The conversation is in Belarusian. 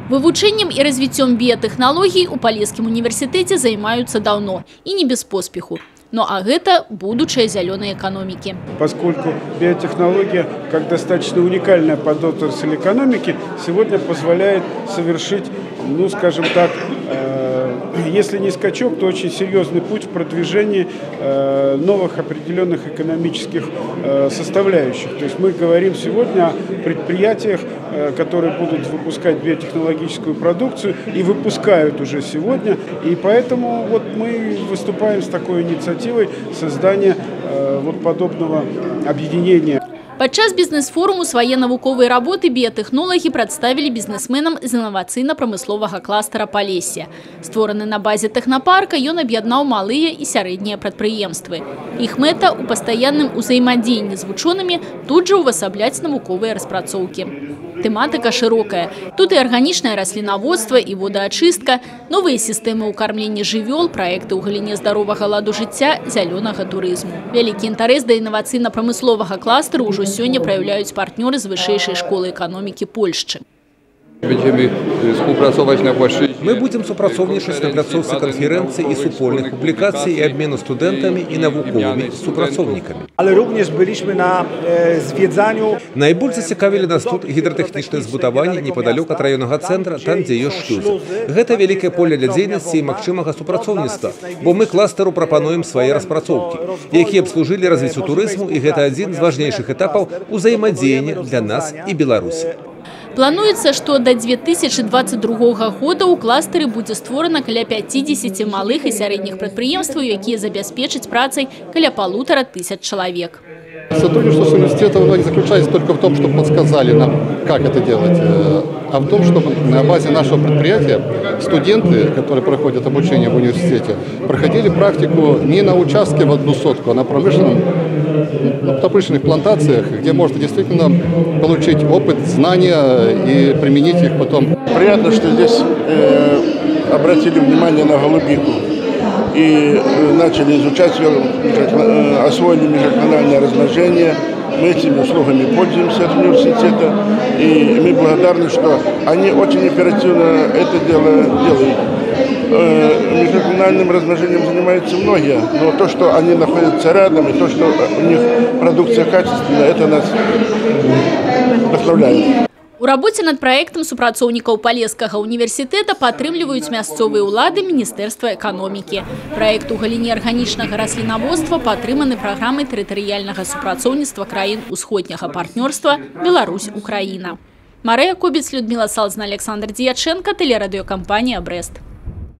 Вывучением и развитием биотехнологий у Полесском университете занимаются давно и не без поспеху. Но это будущее зеленой экономики. Поскольку биотехнология, как достаточно уникальная подотрасль экономики, сегодня позволяет совершить, ну скажем так, если не скачок, то очень серьезный путь в продвижении новых определенных экономических составляющих. То есть мы говорим сегодня о предприятиях, которые будут выпускать биотехнологическую продукцию и выпускают уже сегодня. И поэтому вот мы выступаем с такой инициативой создания вот подобного объединения. Падчас бізнес-форуму свае навуковыя работы біятэхнолагі прадставілі бізнесменам з інавацыйна-прамысловага кластара Полесья. Створаны на базе тэхнапарка, ён аб'яднаў малыя і сярэднія прадпрыемствы. Іх мэта ў пастаянным узаемадзеянні з вучонымі тут жа ўвасабляць навуковыя распрацоўкі. Тематика широкая. Тут и органичное раслиноводство, и водоочистка, новые системы укормления живёл, проекты у галіне здорового ладу жыцця, зеленого туризму. Великий интерес до инновацийно-промыслового кластера уже сегодня проявляют партнеры с Высшей школы экономики Польши. Мы будем супрацоўнічаць на пляцоўцы конференций и супольных публикаций и обмену студентами и навуковыми супрацоўнікамі. Найбольш зацікавілі нас тут гідратэхнічнае збудаванне непадалёк ад раённага цэнтра, там, дзе ёсць шлюзы. Гэта вялікае поле для дзейнасці і магчымага супрацоўніцтва, бо мы кластару прапануем свае распрацоўкі, якія б служылі развіццю турызму, і гэта адзін з важнейшых этапаў узаемадзеяння для нас і Беларусі. Плануецца, што да 2022 года ў кластары будзе створана каля 50 малых і сярэдніх прадпрыемстваў, якія забяспечаць працай каля 1500 чалавек. Сотрудничество с университетом не заключается только в том, чтобы подсказали нам, как это делать, а в том, чтобы на базе нашего предприятия студенты, которые проходят обучение в университете, проходили практику не на участке в 1 сотку, а на промышленных плантациях, где можно действительно получить опыт, знания и применить их потом. Приятно, что здесь обратили внимание на голубику и начали изучать, освоили межрегиональное размножение. Мы этими услугами пользуемся от университета, и мы благодарны, что они очень оперативно это делают. Межрегиональным размножением занимаются многие, но то, что они находятся рядом, и то, что у них продукция качественная, это нас вдохновляет. У работе над проектом супрацоўнікаў Полесскага университета падтрымліваюць мясцовыя ўлады Міністэрства эканомікі. Проект у галіне арганічнага раслінаводства падтрыманы праграмай тэрытарыяльнага супрацоўніцтва краін усходняга партнёрства Беларусь-Украіна. Марыя Кобец, Людмила Салзна, Александр Дьяченко, телерадиокомпания «Брест».